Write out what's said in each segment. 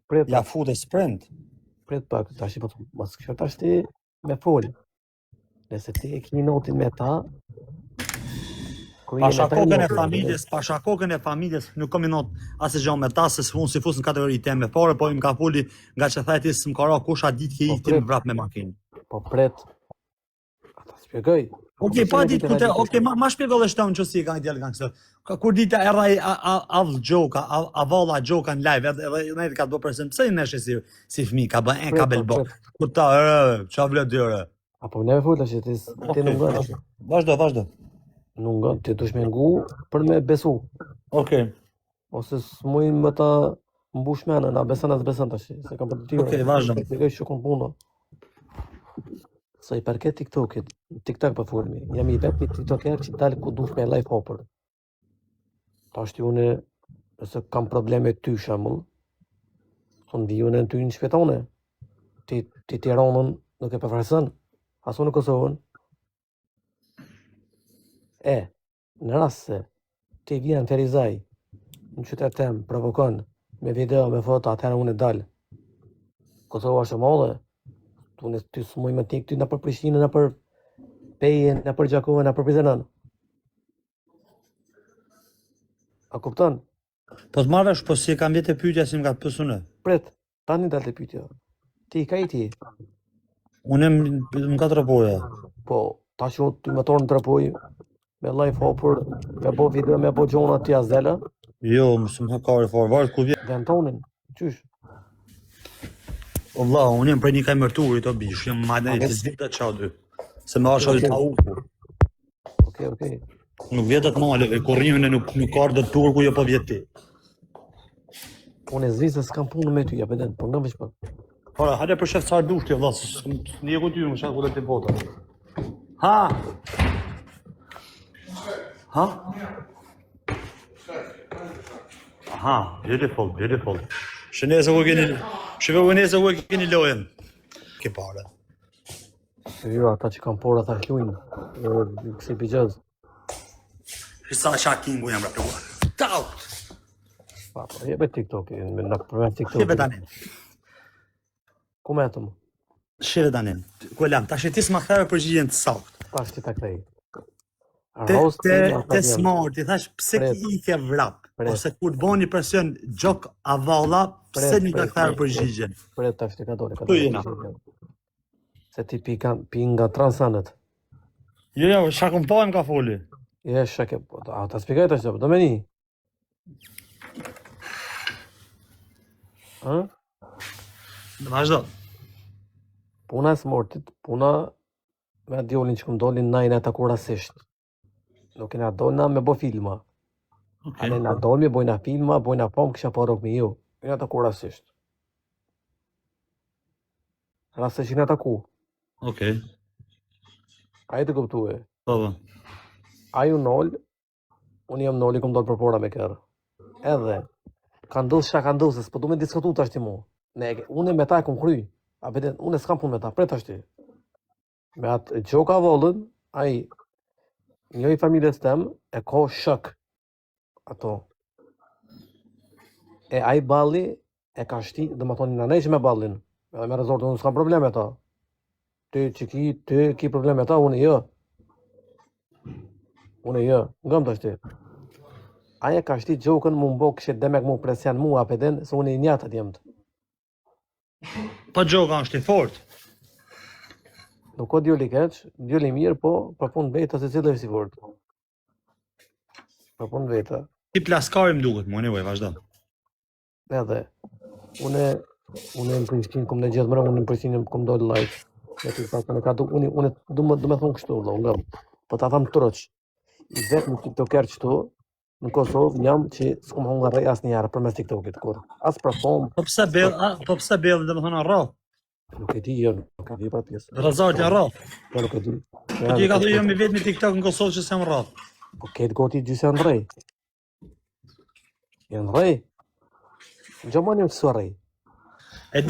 Prit, Ja fute sprint. prit pak, tash po mos kjo tash ti me fol. Nëse ti e ke notin me ta, Pasha kokën e familjes, nuk kam not asë gjë me ta, se s'fun si fus në kategori teme fare, po më ka foli nga që thajti s'm ka ra kusha ditë që ikti më vrap me makinë. Po prit. Ata shpjegoj. Okej, pa ditë kute, okej, ma shpjegoj dhe shton që si ka djalë gangster. Kur dita erra avll gjoka, avalla gjoka në live, edhe ne ka do person pse nesh si fëmijë ka bën ka belbo. Kur ta ç'a vlet dyre. Apo ne fol tash ti nuk ngon. Vazhdo. Nuk ngon, ti dush me ngu për me besu. Okej. Ose s'muj më ta mbush menën, na beson as beson tash, se kam për të tjerë. Okej, vazhdo. Shpjegoj shokun punë. Sa i përket TikTokit, TikTok për formi, jam i vetë TikToker që dalë ku dush me live hopper. Tash ti unë, nëse kam probleme ty shemull, unë vi unë në ty në shpetone. Ti Tiranën nuk e përfarësën, asu në Kosovën. Në rast se ti vjen Ferizaj, në qytet tem, provokon, me video, me foto, atëherë unë dalë. Kosova është e madhe, unë ty s'muj me tik ty në për Prishtinë, në për Peje, në për Gjakove, në për Prizrenën. A kupton? Po të marrësh, po si e kam vjetë e pyetja si më ka pësune. Pret, tani dalë të pyetja. Ti ka i ti? Unë më ka tropoja. Po, tash unë ty më torë në trapoj, me live hopper, me bo video, me bo gjona ty as dela. Jo, më ka kare fare, varë ku vjetë. Dhe në tonin, qysh? O vlla, unë jem prej një kaj mërturit, o bish, jem ma nejtë, të zvita qa dy. Se me asha ta uku. Okej. Nuk vjetët maleve, korrimin e nuk ardë të turku, jo po vjetë ti. Unë e zvi se s'kam punë me ty, ja pëden, po nga veç pak. Hora, hajde për shef carë dush ti, vlla, një ku ty, më shak ku dhe ti bota. Ha? Aha, beautiful. Shënese ku keni lojen. Ke pare. Jo, ata që kam por ata hlujnë, kësi pigjaz. Sa shakingu jam rapëruar. Taut! Po, jebe TikTok, në përmet TikTok. Jebe tanin. Ku me të mu? Shire tanin. Ku e lam, tash e ti s'ma ktheve përgjigjen të sakt. Tash ti ta kthej. Te smart, i thash pse ki i ke vrap. Ose kur të boni presion gjok avalla, pse një ka ktheve përgjigjen. Pret tash ti ka dole. Tu jena. Se ti pi nga transanët. Jo, shakun pa ka foli. Je shake, ta spjegaj tash do me një. Vazhdo. Puna e smortit, puna me djolin që këm dolin najnë ata kur rasisht. Nuk e na dolna me bo filma. Ale na dolmi, bojna filma, bojna pom, kësha parok me ju. E ata kur rasisht. Rasisht në ata ku. Okej. A e të kuptu e. Po. A ju nol, unë jam noli këm dollë për pora me kërë. Edhe, ka ndus shka ka ndus, s'po du me diskutu të ashti mu. Unë me ta e këm kry, a beden, unë s'kam pun me ta, pret ashti. Me atë gjoka vollën, a i, njoj familjes tem, e ko shok, ato. E a i balli, e ka shti, dhe më thoni në nejshë me ballin, edhe me rezortë, unë s'kam probleme ta. Ty ki probleme ta, unë jo. Unë jo, ngëm të ashti. Aja ka shti gjokën mu mbo kështë demek mu presjan mu apeden, se unë i njatët jemët. Pa gjoka është i fort. Nuk o djoli keq, djoli mirë, po për punë veta se cilë është si fort. Për punë veta. Ti plaskari më duket mu, anyway, vazhdo. Edhe, unë në Prishtinë, kom në gjithë mërë, unë në Prishtinë kom dojë live. Unë du me thonë kështu, ngëm. Po ta thamë të rëqë. I vetë në TikToker qëtu, në Kosovë jam që s'kom honga rej asë njerë për mes TikTokit, kur. Asë për fomë. Po pse bellë dhe më thonë arraf? Nuk e di, jo, nuk e di pra pjesë. Razarti arraf? Po nuk e di. Po ti ka të jemi vetë me TikTok në Kosovë që s'jam rraf. Po ketë goti gjysë janë rej. Janë rej. Në gjomani më kësua rej. E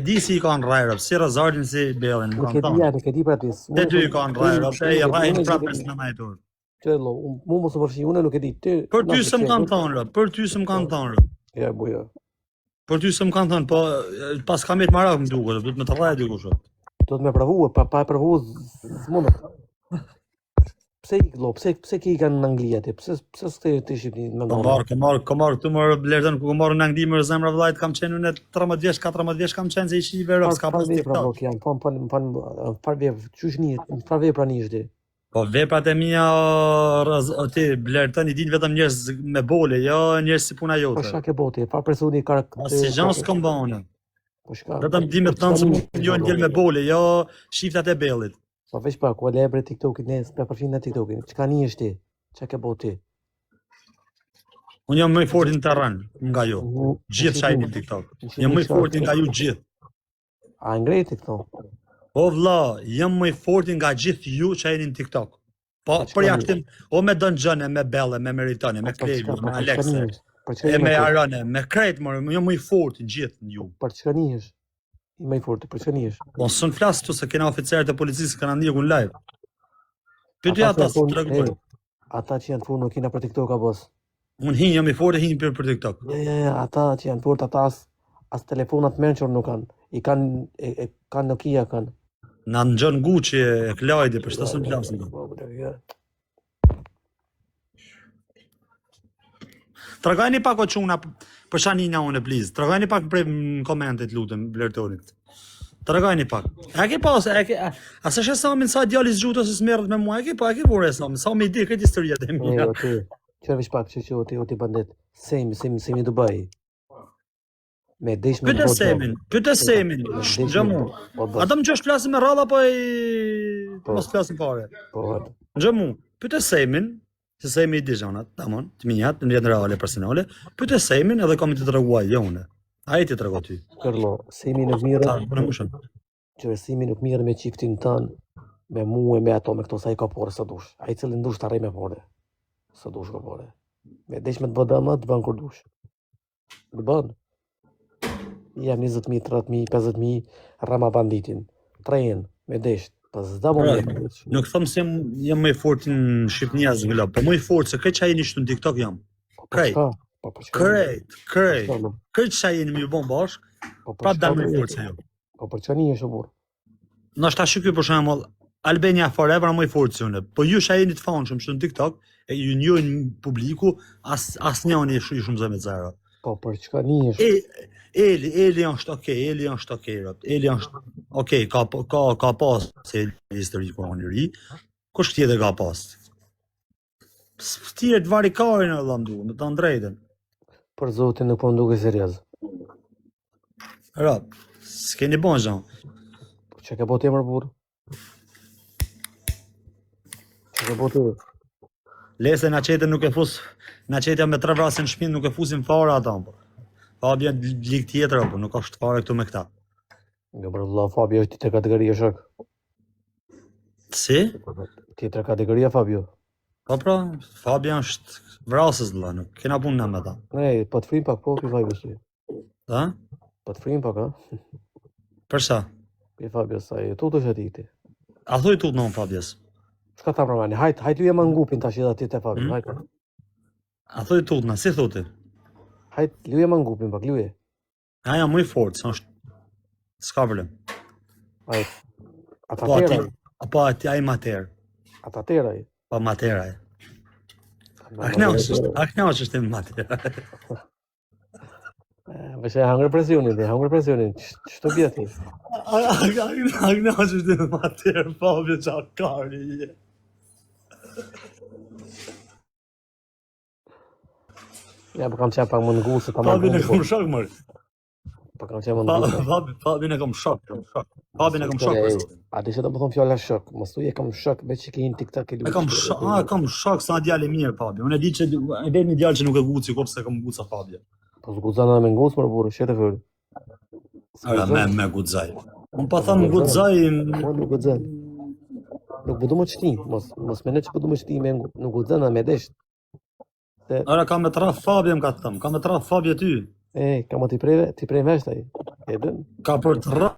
di si i kanë rajrëp, si Razartin, si bellin. Nuk e di pra pjesë. Te ty i kanë rajrëp, e i rajnë prapës në najtur. Qëllo, mu më së përshi, une nuk e di. Për ty së më kanë thonë, për ty së më kanë thonë. Ja, buja. Për ty s'm kanë thënë, po pas kamet marak më duket, duhet me të rrajë dikush. Do të me provu, pa e provu s'mundet. Pse i glo, pse ki i kanë në Angli aty? Pse s'te të Shqipni me ndonë? Kam marrë këtu më blertën ku marrë në Angli më zemra vllajt kam qenë unë 13 vjeç, 14 vjeç kam qenë se ishi i verë, s'ka pas vepra TikTok. blok janë, par vepra, qysh një, par vepra një ishte. Po veprat e mia ti blertën i din vetëm njerëz me bole, jo njerëz si puna Po jote. shka ke boti, par personi ka... Si gjan s'kam bënë. Po shka... Vetëm di me 19 milion djel me bole, jo shiftat e bellit. Po veç pa, ku e lebre TikTokit, ne s'pe përfin në TikTokit. Qka një është ti? Qa ke boti? Unë jam më i forti në terren nga ju. Gjithë shajnë në TikTok. Jam më i forti nga ju gjithë. A ngrejti këto? O vlla, jam më i forti nga gjithë ju që jeni në TikTok. Po për jashtim, o me Don Gjone, me Belle, me Meritone, me Klevi, me Alexe, e me Arane, me krejt më, jam më i forti gjithë në ju. Për çka një është? I më i forti, për çka një është? Po s'un flas këtu se kena oficerët e policisë kanë ndjekur në live. Pyetja ata se tregoj. Ata që janë furë nuk kina për TikTok a bos? Unë hinj jam i fortë hinj për TikTok. Ja, ata që janë furë ata as telefonat mençur nuk kanë. I kanë Nokia kanë. Na nxon Gucci e Klajdi për shtasën flasin. Tregojeni pak o çuna për Shanina unë please. Tregojeni pak për komentet lutem vlerëtonit. Tregojeni pak. A ke pas, a s'e Samin sa djali zgjut ose s'merret me mua? A ke vore Samin? Sa më di këtë historitë e mia. Jo, ti. Çfarë pak që ti bandet. Semi Dubai. Me desh me Pyet Semin. Xhamu. Ata më çosh flasim me rradh apo mos flasim fare. Po. Xhamu. Pyet Semin. Se Semi i di zonat, tamam, të minjat, në jetë reale personale, pyet Semin edhe kam të treguaj jo unë. Ai ti trego ty. Kërlo, Semi nuk mirë. Në mushën. Që Semi nuk mirë me çiftin tën, me mua e me ato me këto sa i ka porë sa dush. Ai cili ndush të arrej me porë. Sa dush ka porë. Me desh me të bëdama të bën kur dush. Të bën. Jam 20.000, 30.000, 50.000 rama banditin. Tren me desh. Pas zda më mirë. Nuk them se jam më i fortë në Shqipëni as vëlla, po më i fortë se këtë që jeni në TikTok jam. Krejt. Krejt. Këtë që jeni më bon bashk, pra dal më i fortë se jam. Po për çani është burr. Nështë ta shikoj për shembull Albania Forever më i fortë se unë. Po ju që jeni të famshëm në TikTok, e ju njohin publiku, asnjëri i shumë zë me zero. Po për çka një është? Eli është okay, Eli është okay, ka pas se histori ku unë ri. Kush tjetër ka pas? Tjetër varikarin e dhamdu, me të drejtën. Për zotin nuk po nduke serioz. Rap, s'keni bon zhan. Po çka ke botë emër burr? Çka ke botë? Lese na qete nuk e fus, na qete me 3 vrasje në shtëpi nuk e fusin fare ata. Fabio lig tjetër apo nuk është fare këtu me këta. Nga për vëlla Fabio është tjetër kategoria shok. Si? Tjetër kategoria Fabio. Po pra, Fabio është vrasës vëlla, nuk kena punë me ata. Ne, po të frim pak po ky Fabio si. Ha? Po të frim pak, ha? Për sa? Ky Fabio sa e tutë është ti. A thoj tut non Fabios. Çka ta pramani? Hajt luje më ngupin tash edhe ti te Fabio, hajt. A thoj tut na, si thotë? Hajt luje më ngupin pak luje. Ja jam më i fortë, s'është. S'ka problem. Hajt. Po ati, apo ati ai mater. Ata tera ai. Po mater ai. A knaqesh është mater. Vëse hangër presionin, ç'to bie ti? A knaqesh është mater, Fabio çakari. Ja, po kam qenë pak më ngu se ta më Fabin e kam shok, mërë. Po kam qenë më ngu. Fabin e kam shok. Fabin e kam shok. A di që të më thonë fjalla shok, mos thuj e kam shok, veç që ke një TikTok e luaj. Kam shok sa djali mirë, Fabi. Unë e di që e vetë një djalë që nuk e guci, kur se kam guca Fabi. Po s'gudzana me ngus, mërë burë, shetë e fërë. Ara, me gudzaj. Unë pa thamë gudzaj... Nuk gudzaj. Nuk bëdu më qëti, mos me në që bëdu më qëti me nuk gudzana me desht. Ara, ka me traf Fabi më ka të thëmë, ka me traf Fabi e ty. Ka më t'i prej vesh taj, e dën. Ka për të rrë.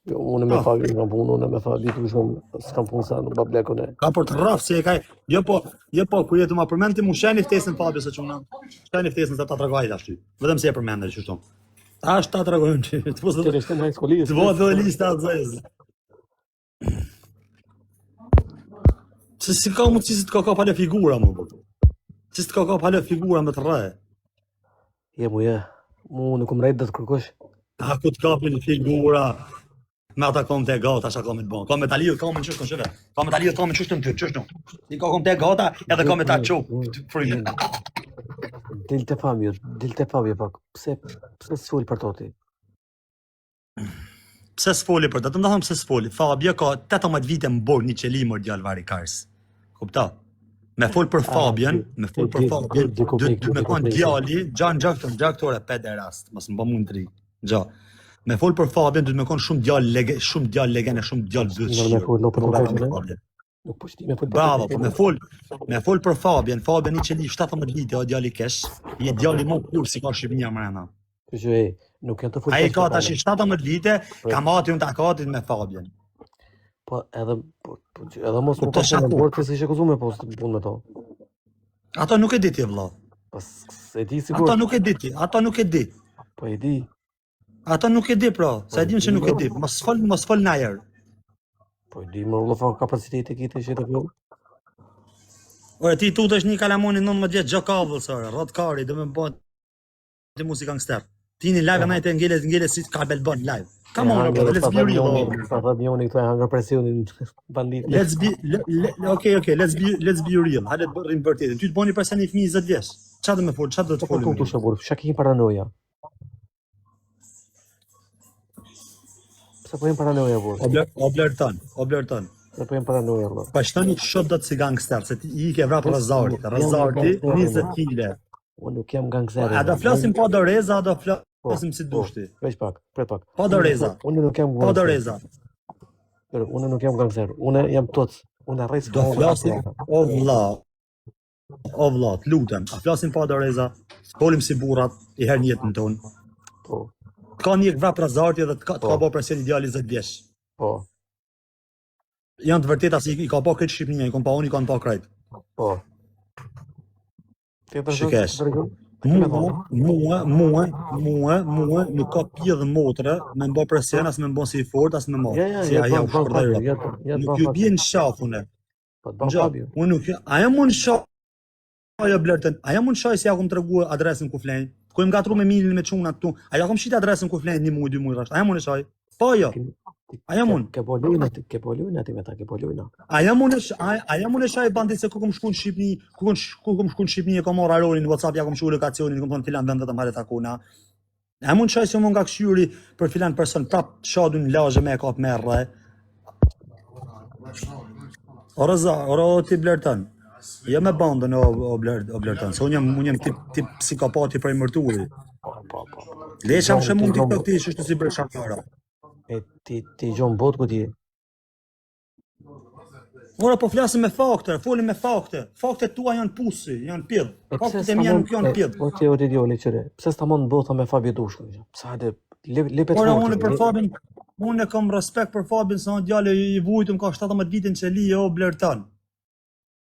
Jo, unë me Fabi nga punë, unë me Fabi të shumë, s'kam punë sa në bablekun e. Ka për të rraf, si e kaj, jo po, kur jetu ma përmend ti mu sheni ftesën Fabi se çuna. Sheni ftesën se ta tregoj ashtu. Vetëm si e përmendë kështu. Tash ta tregojmë ti. Të mos Të rishtë në high schoolisë. të vë dhe lista atë zez. Se si ka mundësi se të ka pale figura më bërë. Si të ka pale figura me të rre. Je mu je, mu nuk më rejtë dhe të kërkosh. A ku të kapin figura. Me ata kom të gata, asha kom të bon. Kom metaliut, kom në qështë në qëve. Kom metaliut, kom në qështë në ty, qështë në. Ni kom të gata, edhe kom ta qupë, frime. Dil të Fabi pak. Pse s'fol për toti? Pse s'foli për të? Të më thëmë pse s'foli. Fabio ka 18 vite më borë një qelimër djallë vari kars. Kupta? Me fol për Fabian, du me konë djalli, gjaktore pederast, mos më mund të ri. Me fol për Fabian, du të me konë shumë djallë legene, shumë djallë zëtë. Nuk po shti me fol për Bravo, me fol për Fabian një qeli 17 vite, o djalli kesh, je djalli më kur si ka Shqipënia mrena. Nuk janë të fol. Ai ka tash 17 vite, kamati unë takatit me Fabian. Po edhe mos më pasë në bërë kësë ishe këzu me postë të punë me to. Ato nuk e di ti, vëlla. Pas e di sigur. Ato nuk e di. Po e di. Ato nuk e di, pra. Se e dim që nuk e di. Mos fol najer. Po e di, më ullofa kapaciteti kite që të vjohë. Ore, ti tutesh një kalamoni 19 vjetë Gjokavëll, sërë, rotkari, dhe me bënë të musik gangster. Ti një live anajte ngele si kabel bon live. Come on, let's be real. Sa thot njoni këto e hangër presionin bandit. Let's be real. Hajde të rrim vërtetë. Ty të bëni për sa një fëmijë 20 vjeç. Çfarë do më fol? Çfarë do të folim? Po shobur, shaki paranoja. Pse po jem paranoja burr? Oblerton. Pse po jem paranoja vëlla? Pa shtoni shot do të si gangster, se ti i ke vrap Razarti 20 kg. Unë nuk jam gangster. A do flasim pa Doreza, a do flasim si dushti? Veç pak, pret pak. Pa Doreza. Unë nuk jam Pa Doreza. Unë nuk jam gangster. Unë jam toc. Unë rrej. Do flasim o vlla, lutem. A flasim pa Doreza? Folim si burrat i herë jetën tonë. Po. Ka një vrap Razarti dhe të ka bërë presion ideali 10 vjeç. Po. Janë të vërteta si i ka pa këtë Shqipënia, i ka pa unë, i ka pa krejt. Po. Shikesh. Mua, nuk ka pje dhe motre, me mba presion, as me mba si fort, as me mba. Si a jam shpërdojra. Nuk ju bje në shafune. Unë nuk, a jam unë shaf, ajo blerten, a jam unë shaf si ja kom të regu adresën ku flenj, ku im gatru me milin me quna këtu, a ja kom shqit adresën ku flenj 1 muj, 2 muj rasht, a jam unë shaf, po jo. A jam unë. Ke po lujna ti me ta, ke po lujna. A jam unë shaj bandit se ku kom shku në Shqipni, ku kom shku në Shqipni e kom marrë arorin në WhatsApp, ja kom shku lokacionin, kom thonë filan vend vetëm hare takuna. A jam unë shaj se më nga këshyri për filan person prap shadun lagje me e kap me rre. Ora ti blerton. Jo me bandën o blerton, se unë jam tip psikopati për i mërturi. Po. Lesha më mund t'i këti ishtë si bërë shakara. E ti gjon bot ku ti. Ora po flasim me fakte, folim me fakte. Faktet tua janë pusi, janë pjedh. Faktet e mia nuk janë pjedh. Po ti o ti djoli qëre. Pse s'ta mund botha me Fabi Dushkën? Pse hajde lepet. Ora unë për Fabin, unë kam respekt për Fabin se në djale i vujtëm ka 17 vitin që li o blerton.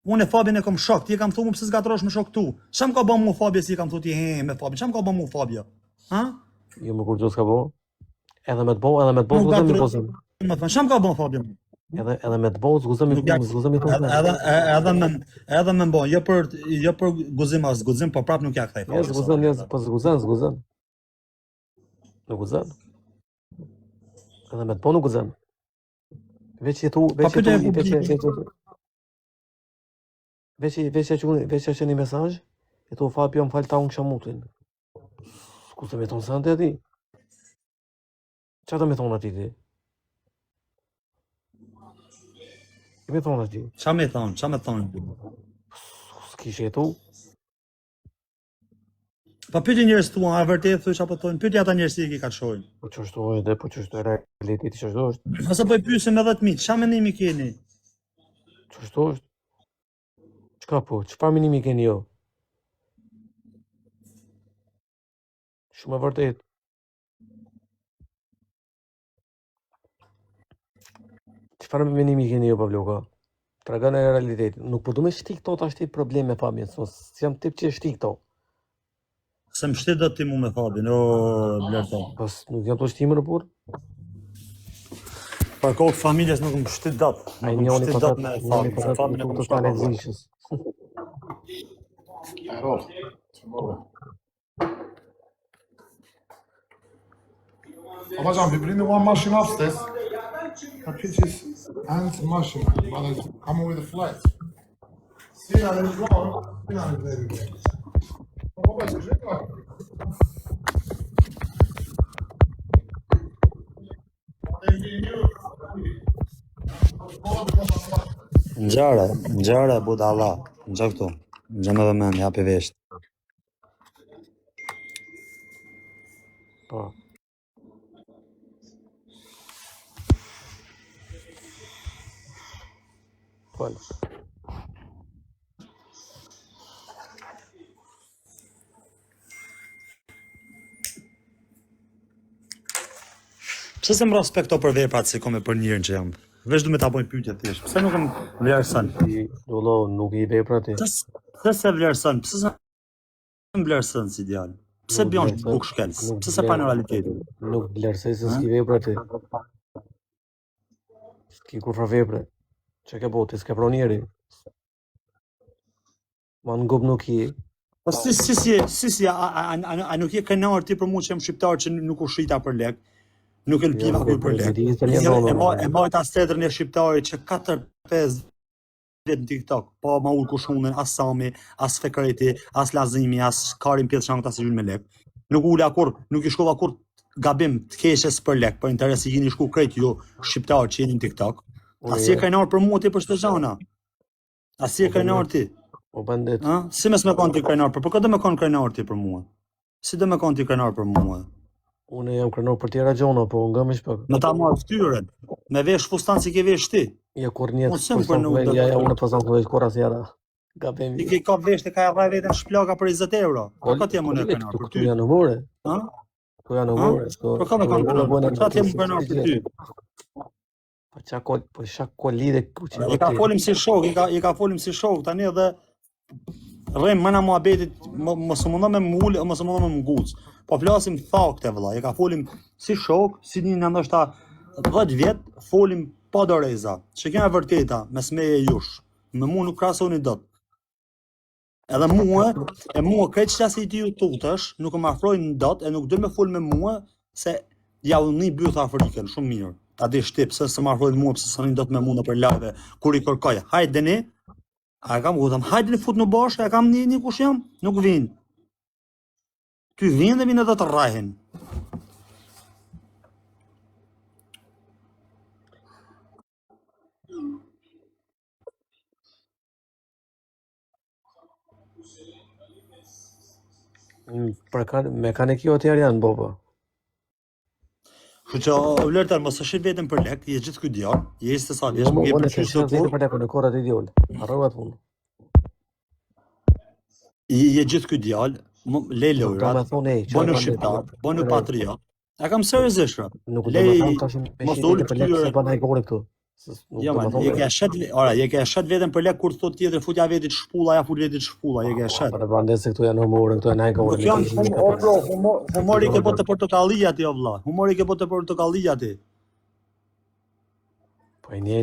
Unë e Fabin e kam shok, ti e kam thumë pse s'gatrosh me shok tu. Çam ka bën mu Fabi si kam thotë ti me Fabin? Çam ka bën mu Fabi? Ha? Jo më kur gjos ka bo. Edhe me të bo, zguzëm i pozim. Çam ka bën Fabin? Edhe me të bo, zguzëm i pozim. Edhe me bon, jo për guzim as guzim, po prap nuk ja kthej. Zguzën. Nuk guzën. Edhe me të bo nuk guzën. Veç që një mesaj, e tu Fabi jam falë ta unë kësha mutin. Ku se me tonë sante ati? Qa të me tonë ati ti? Me tonë ati? Qa me thonë? S'kishe tu? Pa pyti njërës tua, a vërtet thuj qa po thonë, pyti ata njërës i ki ka të shojnë. Po qështu e realiteti qështu është? Asa po i pysim edhe të mitë, qa menimi keni? Qështu është? Qka po, qëfar menimi keni jo? Shumë e vërtet. Çfarë menimi keni ju për vloga? Tregon e realitetin. Nuk po du me shtik to tash ti probleme familjes, jam tip që shtik to. Se më shtit do ti mu me Fabin, o Blerta. Pas nuk jam të shtimë në burë. Për kohë familjes nuk më shtit dot. Ai Nuk më njoni shtit dot me Fabin. për Fabin e të kom shtanë shpatë. zishës. Babacan, we bring the one machine upstairs. The pitch is and machine, but it's coming with a flight. Sinan is wrong. Sinan is very good. Babacım, şey var. Ngjarë budalla. Ngja këtu. Ngja me vëmend, japi vesh. Po. Fal. Pse se më respekto për veprat si kom e për njërin që jam? Veç du me ta boj pyetje thjesht. Pse nuk më vlerëson? Dolo, nuk i vepra ti. Pse se vlerëson? Pse se më vlerëson si djalë? Pse Nuk bjon vlerëson. buk shkelës? Nuk Pse se pa në vlerëson. realitetin? Nuk vlerësoj se s'ki vepra ti. S'ki kur fra vepre. Që ke boti, s'ke pro njeri. Ma në gup nuk i. Po si, a nuk je krenar ti për mua që jam shqiptar që nuk u shita për lek? Nuk e lpiva kuj për lek. E majta stetër një shqiptari që 4-5 vjet në TikTok, po ma ullë kushunën, as Sami, as Fekreti, as Lazimi, as Karin Pjetë Shangët, as i gjynë me lek. Nuk ulla kur, nuk i shkova kur gabim të keqes për lek, për interes i jeni shku krejt ju shqiptar që jeni në TikTok. Asi e krenar për mua ti për shtë gjana? Asi e krenar ti? O bandit. Si mes me konë ti krenar për këtë do me konë krenar ti për mua? Si do me konë ti krenar për mua? Unë jam krenor për tjera gjona, po nga me shpak. Me ta marrë ftyren, me vesh fustan si ke vesh ti. Ja kur njetë, Unë sem për nuk do- ja unë përzon këve kur as jara. Gabim. Ti ke ka vesh të ka e rraj vetën shplaka për 20 euro. Për këtë jam unë e krenar, për Këtu ty. janë humore. Ha? Këtu janë humore. Për ka me konë krenar, për qatë jam krenar për ty. Po qa koli dhe kuqe. I ka folim si shok, i ka folim si shok, tani edhe rrim mëna muhabetit, mos më mundon me mul, mos më mundon me mguc. Po flasim fakte vëlla, i ka folim si shok, si një ndoshta 10 vjet, folim pa doreza. Që kena vërteta, mes meje e jush. Me mua nuk krahasoni dot. Edhe mua këtë çka si ti ju tutësh, nuk më afrojnë dot e nuk do me fol me mua se ja unë një byth Afrikën, shumë mirë. Ta di shtip, pse se më afrojnë mua, pse s'anin dot me mua nëpër live, kur i kërkoj, hajdeni, a kam gutëm, hajdeni fut në bashkë, a kam një kush jam? Nuk vinë. Ty vinë dhe vinë edhe të rrahin. Mekanik jo atjerë janë, boba. Kështu që vlerëtar mos e shih veten për lek, je gjithë ky djalë, je se sa vjeç, më Unë për e çështë kësha të zhjeti për lekë në korat idiol. Arrogat unë. je gjithë ky djalë, lej Nuk do me lojrat, thonë, bënu shqiptar, bënu patriot. A kam seriozisht rap. Nuk do me thonë tash me mos shqiti ul për lekë këtyre- se bana i gori këtu. Jo man, je ke shet, je ke shet veten për lek kur thot tjetër futja vetit shpulla, ja fut vetit shpulla, je ke shet. Për bandet se këtu janë humore, këtu janë hajgore. Nuk janë humori ke botë portokallia ti o vlla. Humori ke botë portokallia ti. Po e një